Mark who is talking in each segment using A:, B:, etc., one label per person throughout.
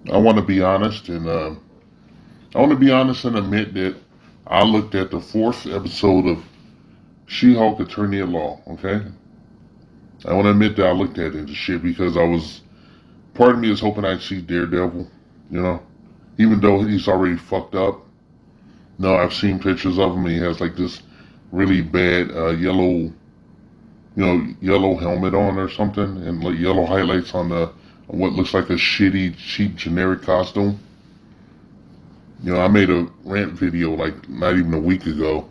A: I want to be honest, and I want to be honest and admit that I looked at the fourth episode of She-Hulk Attorney at Law. Okay, I want to admit that I looked at it and shit because part of me is hoping I'd see Daredevil. You know, even though he's already fucked up. No, I've seen pictures of him. He has like this really bad yellow helmet on or something, and like yellow highlights on the what looks like a shitty, cheap, generic costume. I made a rant video like not even a week ago,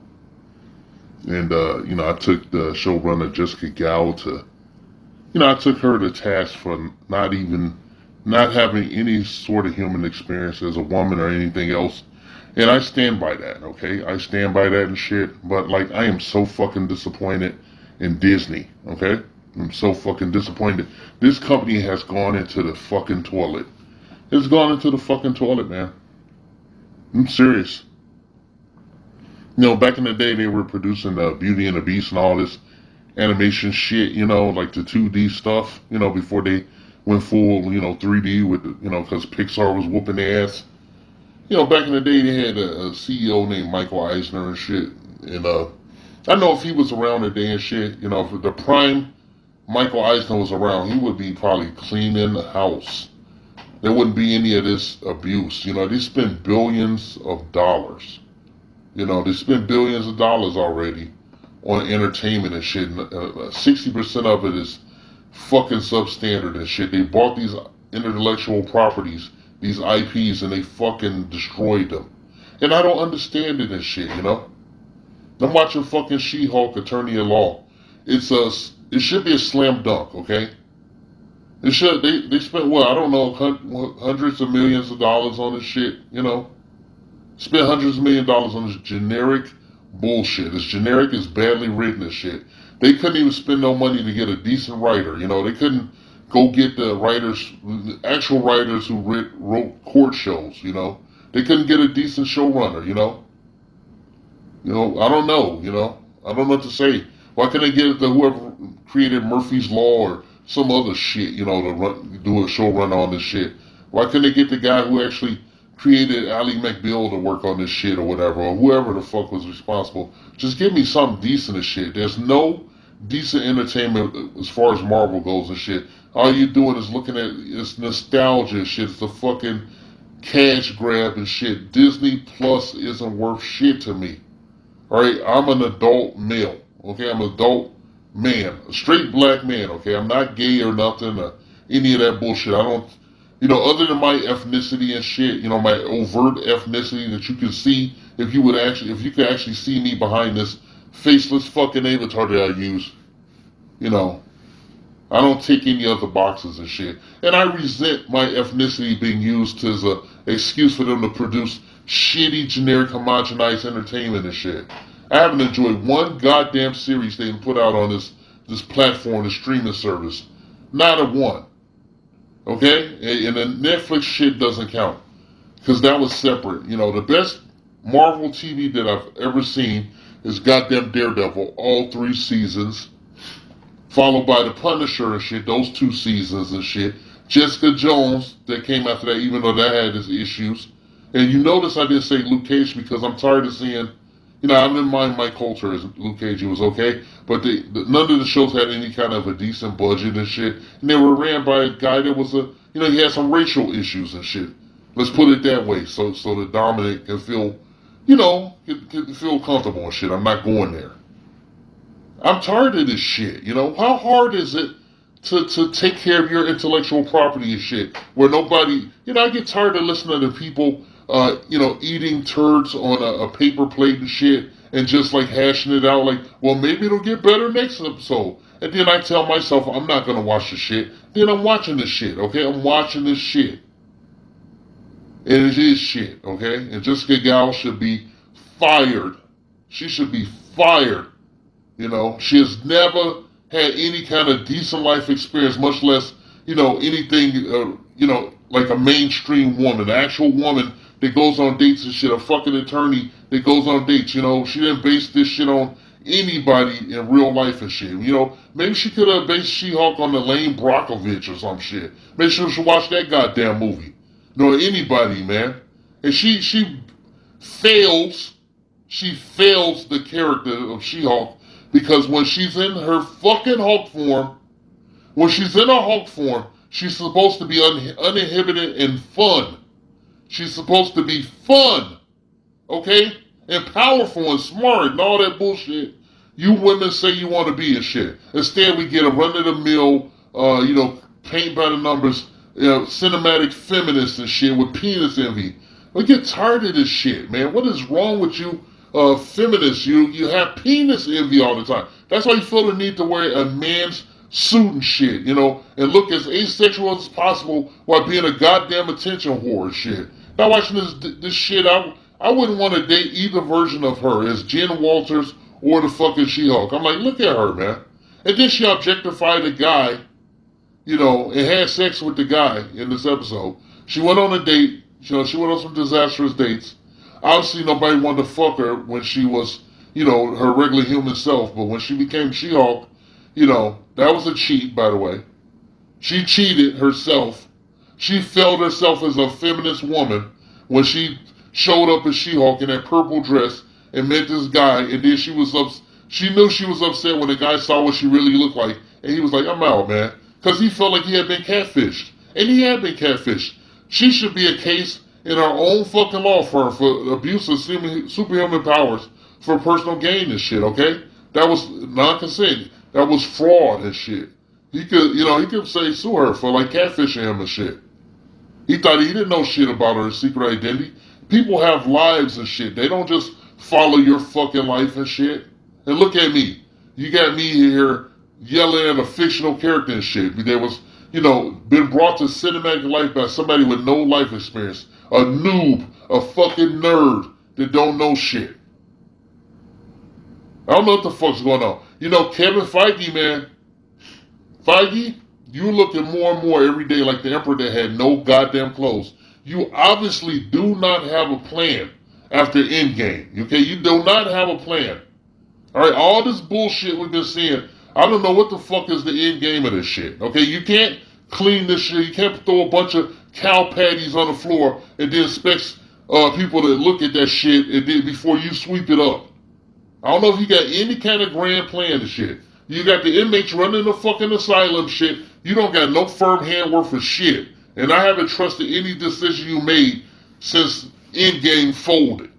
A: and I took the showrunner Jessica Gao to, I took her to task for not having any sort of human experience as a woman or anything else. And I stand by that, okay? I stand by that and shit. But like, I am so fucking disappointed in Disney, okay? I'm so fucking disappointed. This company has gone into the fucking toilet. It's gone into the fucking toilet, man. I'm serious. Back in the day, they were producing Beauty and the Beast and all this animation shit, like the 2D stuff, before they went full, 3D with, because Pixar was whooping their ass. Back in the day, they had a CEO named Michael Eisner and shit. And I know if he was around today and shit, if the prime Michael Eisner was around, he would be probably cleaning the house. There wouldn't be any of this abuse. They spend billions of dollars. They spend billions of dollars already on entertainment and shit. 60% of it is fucking substandard and shit. They bought these intellectual properties, these IPs, and they fucking destroyed them. And I don't understand it and shit, I'm watching fucking She-Hulk Attorney at Law. It should be a slam dunk, okay? They spent what, I don't know, hundreds of millions of dollars on this shit, Spent hundreds of millions of dollars on this generic bullshit. It's generic, it's badly written and shit. They couldn't even spend no money to get a decent writer, They couldn't go get the actual writers who wrote court shows, They couldn't get a decent showrunner, I don't know, I don't know what to say. Why couldn't they get whoever created Murphy's Law or some other shit, to do a showrunner on this shit? Why couldn't they get the guy who actually created Ally McBeal to work on this shit or whatever, or whoever the fuck was responsible? Just give me something decent and shit. There's no decent entertainment as far as Marvel goes and shit. All you doing is looking at it's nostalgia and shit. It's the fucking cash grab and shit. Disney Plus isn't worth shit to me. Alright, I'm an adult male. Okay, I'm an adult man. A straight black man, okay? I'm not gay or nothing or any of that bullshit. I don't, other than my ethnicity and shit, my overt ethnicity that you can see if you could actually see me behind this faceless fucking avatar that I use, I don't tick any other boxes and shit. And I resent my ethnicity being used as a excuse for them to produce shitty, generic, homogenized entertainment and shit. I haven't enjoyed one goddamn series they put out on this platform, this streaming service. Not a one. Okay? And the Netflix shit doesn't count. Because that was separate. The best Marvel TV that I've ever seen is goddamn Daredevil, all 3 seasons. Followed by The Punisher and shit, those 2 seasons and shit. Jessica Jones, that came after that, even though that had its issues. And you notice I didn't say Luke Cage because I'm tired of seeing, I didn't mind Mike Coulter as Luke Cage, he was okay. But none of the shows had any kind of a decent budget and shit. And they were ran by a guy that was he had some racial issues and shit. Let's put it that way, so that Dominic can feel, can feel comfortable and shit. I'm not going there. I'm tired of this shit, How hard is it to take care of your intellectual property and shit? Where nobody, I get tired of listening to people, eating turds on a paper plate and shit and just like hashing it out like, well, maybe it'll get better next episode. And then I tell myself I'm not going to watch the shit. Then I'm watching this shit, okay? I'm watching this shit. And it is shit, okay? And Jessica Gao should be fired. She should be fired. She has never had any kind of decent life experience, much less, anything, like a mainstream woman, an actual woman that goes on dates and shit, a fucking attorney that goes on dates, She didn't base this shit on anybody in real life and shit, Maybe she could have based She-Hulk on Elaine Brockovich or some shit. Maybe she should watch that goddamn movie. nor anybody, man. And she fails, she fails the character of She-Hulk because when she's in her fucking Hulk form, when she's in her Hulk form, she's supposed to be uninhibited and fun. She's supposed to be fun, okay? And powerful and smart and all that bullshit you women say you want to be and shit. Instead, we get a run-of-the-mill, paint by the numbers, cinematic feminists and shit with penis envy. We get tired of this shit, man. What is wrong with you, feminists? You have penis envy all the time. That's why you feel the need to wear a man's suit and shit, and look as asexual as possible while being a goddamn attention whore and shit. Now watching this shit, I wouldn't want to date either version of her as Jen Walters or the fucking She-Hulk. I'm like, look at her, man. And then she objectified a guy, and had sex with the guy in this episode. She went on a date. She went on some disastrous dates. Obviously, nobody wanted to fuck her when she was, her regular human self. But when she became She-Hulk, that was a cheat, by the way. She cheated herself. She failed herself as a feminist woman when she showed up as She-Hulk in that purple dress and met this guy, and then she knew she was upset when the guy saw what she really looked like, and he was like, I'm out, man. Because he felt like he had been catfished. And he had been catfished. She should be a case in our own fucking law firm for abuse of superhuman powers for personal gain and shit, okay? That was non-consent. That was fraud and shit. He could say sue her for like catfishing him and shit. He thought he didn't know shit about her secret identity. People have lives and shit. They don't just follow your fucking life and shit. And look at me. You got me here yelling at a fictional character and shit. That was, been brought to cinematic life by somebody with no life experience. A noob. A fucking nerd that don't know shit. I don't know what the fuck's going on. Kevin Feige, man. Feige, you looking more and more every day like the emperor that had no goddamn clothes. You obviously do not have a plan after Endgame. Okay, you do not have a plan. Alright, all this bullshit we've been seeing, I don't know what the fuck is the end game of this shit. Okay, you can't clean this shit. You can't throw a bunch of cow patties on the floor and then expect people to look at that shit and then before you sweep it up. I don't know if you got any kind of grand plan to shit. You got the inmates running the fucking asylum shit. You don't got no firm handwork for shit. And I haven't trusted any decision you made since Endgame folded.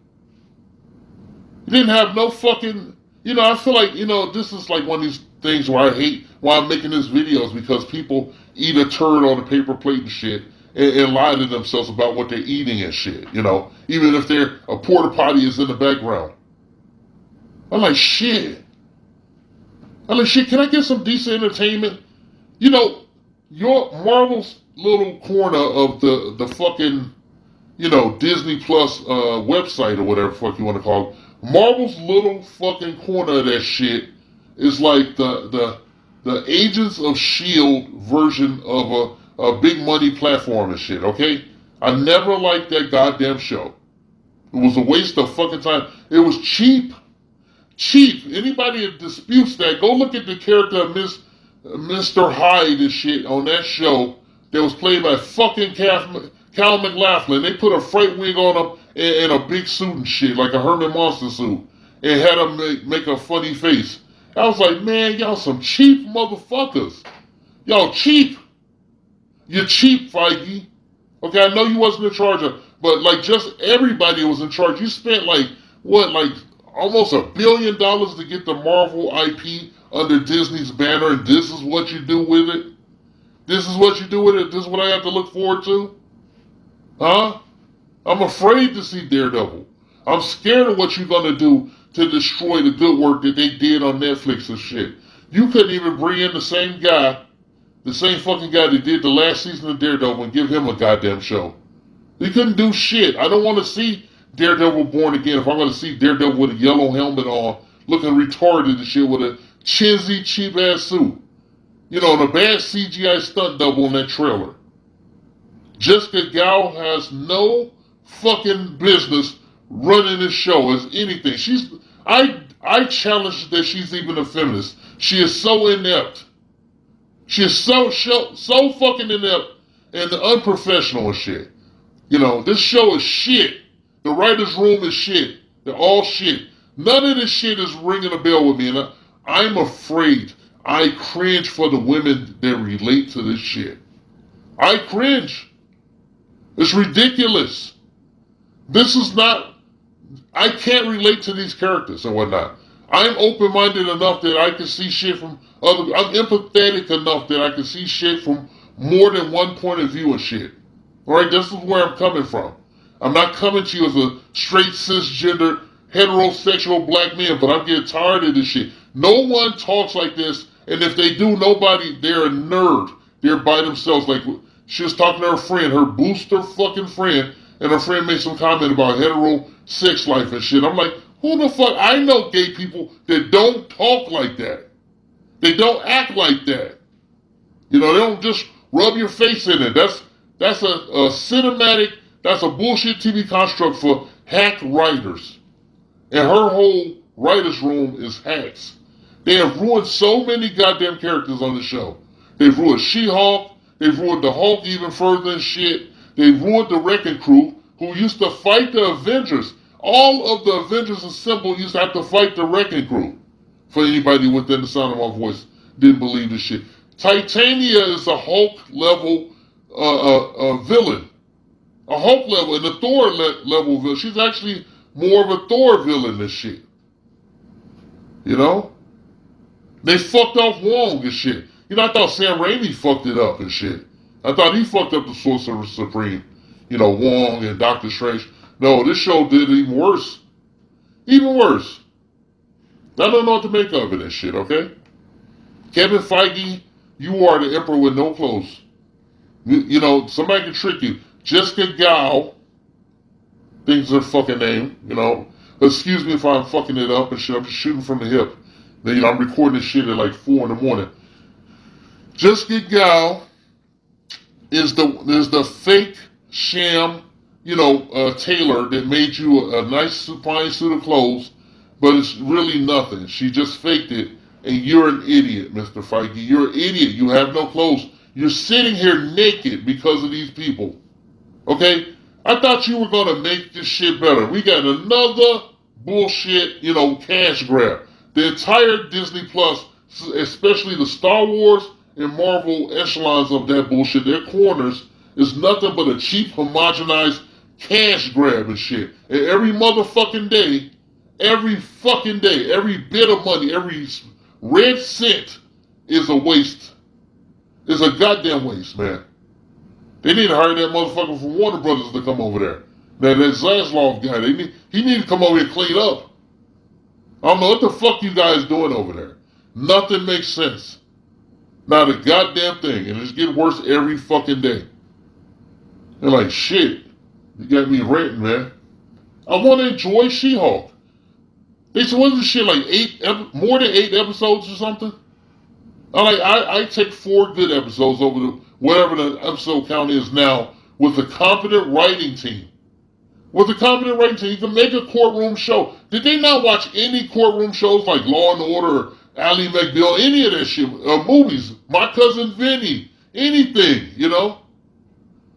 A: You didn't have no fucking... I feel like, this is like one of these things where I hate why I'm making these videos because people eat a turd on a paper plate and shit and lie to themselves about what they're eating and shit, even if a porta potty is in the background. I'm like, shit. Can I get some decent entertainment? Your Marvel's little corner of the fucking, Disney Plus website or whatever the fuck you want to call it. Marvel's little fucking corner of that shit is like the Agents of S.H.I.E.L.D. version of a big money platform and shit, okay? I never liked that goddamn show. It was a waste of fucking time. It was cheap. Cheap. Anybody that disputes that, go look at the character of Mr. Hyde and shit on that show that was played by fucking Cal McLaughlin. They put a fright wig on him and a big suit and shit, like a Herman Monster suit, and had him make a funny face. I was like, man, y'all some cheap motherfuckers. Y'all cheap. You're cheap, Feige. Okay, I know you wasn't in charge of, but like just everybody was in charge. You spent almost $1 billion to get the Marvel IP under Disney's banner, and this is what you do with it? This is what you do with it? This is what I have to look forward to? Huh? I'm afraid to see Daredevil. I'm scared of what you're going to do to destroy the good work that they did on Netflix and shit. You couldn't even bring in the same fucking guy that did the last season of Daredevil and give him a goddamn show. He couldn't do shit. I don't want to see Daredevil Born Again if I'm going to see Daredevil with a yellow helmet on, looking retarded and shit with a chintzy, cheap-ass suit. And a bad CGI stunt double in that trailer. Jessica Gao has no fucking business running this show as anything. I challenge that she's even a feminist. She is so inept. She is so fucking inept and unprofessional and shit. This show is shit. The writer's room is shit. They're all shit. None of this shit is ringing a bell with me, and I'm afraid. I cringe for the women that relate to this shit. I cringe. It's ridiculous. This is not, I can't relate to these characters and whatnot. I'm open-minded enough that I can see shit from I'm empathetic enough that I can see shit from more than one point of view of shit. Alright, this is where I'm coming from. I'm not coming to you as a straight, cisgender, heterosexual black man, but I'm getting tired of this shit. No one talks like this, and if they do, they're a nerd. They're by themselves. Like, she was talking to her friend, her booster fucking friend, and her friend made some comment about hetero sex life and shit. I'm like, who the fuck? I know gay people that don't talk like that. They don't act like that. They don't just rub your face in it. That's a cinematic, that's a bullshit TV construct for hack writers. And her whole writer's room is hacks. They have ruined so many goddamn characters on the show. They've ruined She-Hulk. They've ruined the Hulk even further than shit. They've ruined the Wrecking Crew, who used to fight the Avengers. All of the Avengers Assemble used to have to fight the Wrecking Crew. For anybody within the sound of my voice didn't believe this shit. Titania is a Hulk level villain. A Hulk level and a Thor level villain. She's actually more of a Thor villain than shit. They fucked off Wong and shit. I thought Sam Raimi fucked it up and shit. I thought he fucked up the Sorcerer Supreme. Wong and Doctor Strange. No, this show did even worse. Even worse. I don't know what to make of it and shit, okay? Kevin Feige, you are the emperor with no clothes. Somebody can trick you. Jessica Gao, things her fucking name, Excuse me if I'm fucking it up and shit. I'm just shooting from the hip. Then, I'm recording this shit at like 4 in the morning. Jessica Gao is the fake sham, tailor that made you a nice fine suit of clothes, but it's really nothing. She just faked it, and you're an idiot, Mr. Feige. You're an idiot. You have no clothes. You're sitting here naked because of these people. Okay? I thought you were going to make this shit better. We got another bullshit, cash grab. The entire Disney Plus, especially the Star Wars and Marvel echelons of that bullshit, their corners, is nothing but a cheap, homogenized cash grab and shit. And every day, every bit of money, every red cent is a waste. It's a goddamn waste, man. They need to hire that motherfucker from Warner Brothers to come over there. That Zaslav guy, he need to come over here and clean up. I don't know what the fuck you guys doing over there. Nothing makes sense. Not a goddamn thing. And it's getting worse every fucking day. They're like, shit. You got me ranting, man. I want to enjoy She-Hulk. They said, what is this shit, like more than 8 episodes or something? I take 4 good episodes over whatever the episode count is now with a competent writing team. With a competent writing team, you can make a courtroom show. Did they not watch any courtroom shows like Law and Order or Ally McBeal, any of that shit? Movies, My Cousin Vinny, anything,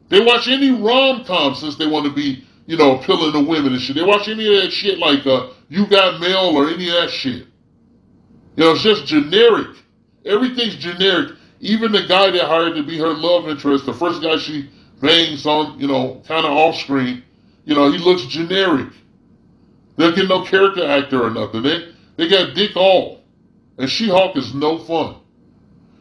A: They watch any rom-com since they want to be, appealing to women and shit. They watch any of that shit like You Got Mail or any of that shit. It's just generic. Everything's generic. Even the guy that hired to be her love interest, the first guy she bangs on, kind of off screen, he looks generic. They don't get no character actor or nothing. They got dick all. And She-Hulk is no fun.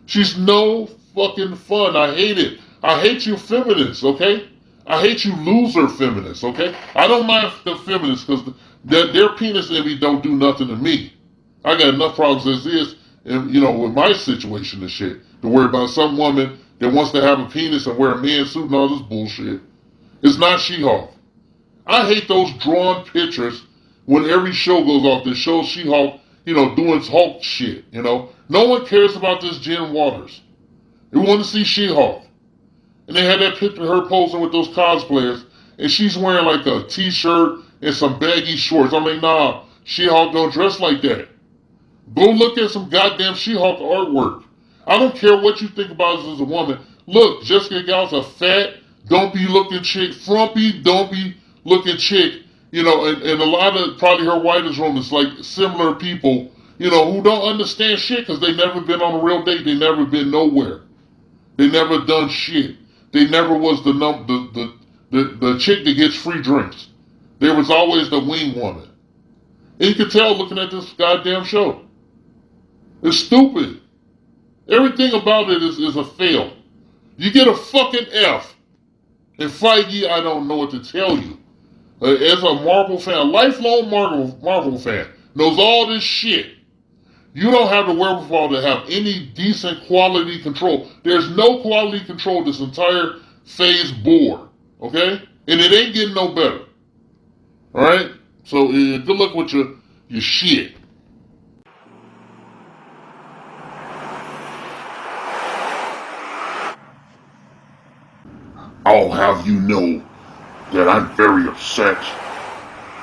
A: She's no fucking fun. I hate it. I hate you feminists, okay? I hate you loser feminists, okay? I don't mind the feminists because their penis envy don't do nothing to me. I got enough problems as is, and with my situation and shit, to worry about some woman that wants to have a penis and wear a man suit and all this bullshit. It's not She-Hulk. I hate those drawn pictures when every show goes off that shows She-Hulk, doing Hulk shit, No one cares about this Jen Waters. They want to see She-Hulk. And they had that picture of her posing with those cosplayers, and she's wearing like a t-shirt and some baggy shorts. I'm like, nah, She-Hulk don't dress like that. Go look at some goddamn She-Hulk artwork. I don't care what you think about us as a woman. Look, Jessica Gao's a fat, dumpy looking chick, frumpy, dumpy looking chick, you know, and a lot of probably her writers' room is like similar people, you know, who don't understand shit because they never been on a real date, they never been nowhere, they never done shit, they never was the chick that gets free drinks. There was always the wing woman. And you can tell looking at this goddamn show. It's stupid. Everything about it is a fail. You get a fucking F. And Feige, I don't know what to tell you. As a Marvel fan, a lifelong Marvel fan, knows all this shit. You don't have the wherewithal to have any decent quality control. There's no quality control this entire phase board. Okay? And it ain't getting no better. Alright? So good luck with your shit. I'll have you know that I'm very upset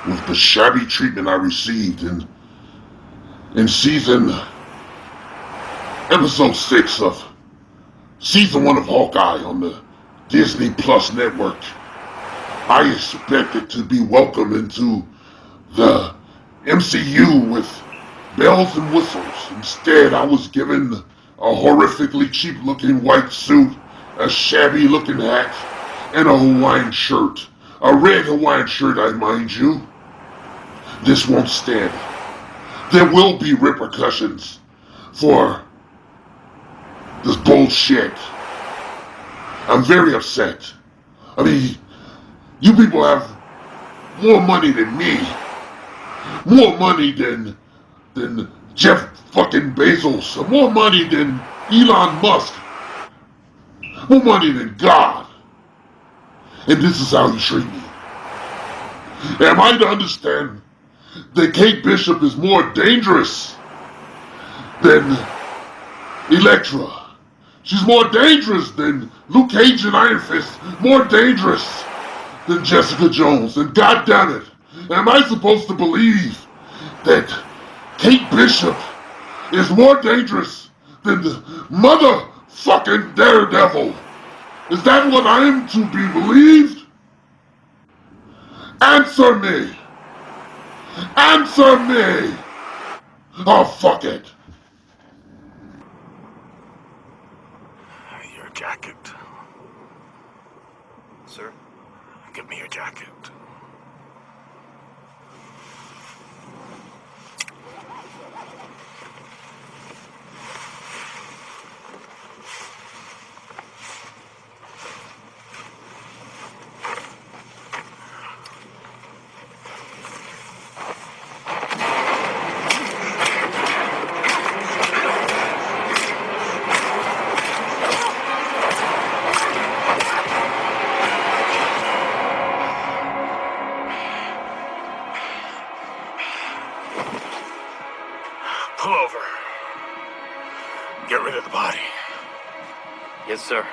A: with the shabby treatment I received in episode 6 of season 1 of Hawkeye on the Disney Plus network. I expected to be welcomed into the MCU with bells and whistles. Instead, I was given a horrifically cheap looking white suit, a shabby looking hat, and a Hawaiian shirt. A red Hawaiian shirt, I mind you. This won't stand. There will be repercussions for this bullshit. I'm very upset. I mean, you people have more money than me. More money than Jeff fucking Bezos. More money than Elon Musk. More money than God. And this is how you treat me. Am I to understand that Kate Bishop is more dangerous than Elektra? She's more dangerous than Luke Cage and Iron Fist. More dangerous than Jessica Jones. And goddammit, am I supposed to believe that Kate Bishop is more dangerous than the motherfucking Daredevil? Is that what I am to be believed? Answer me! Answer me! Oh, fuck it.
B: Your jacket.
C: Sir?
B: Give me your jacket. Pull over. Get rid of the body.
C: Yes, sir.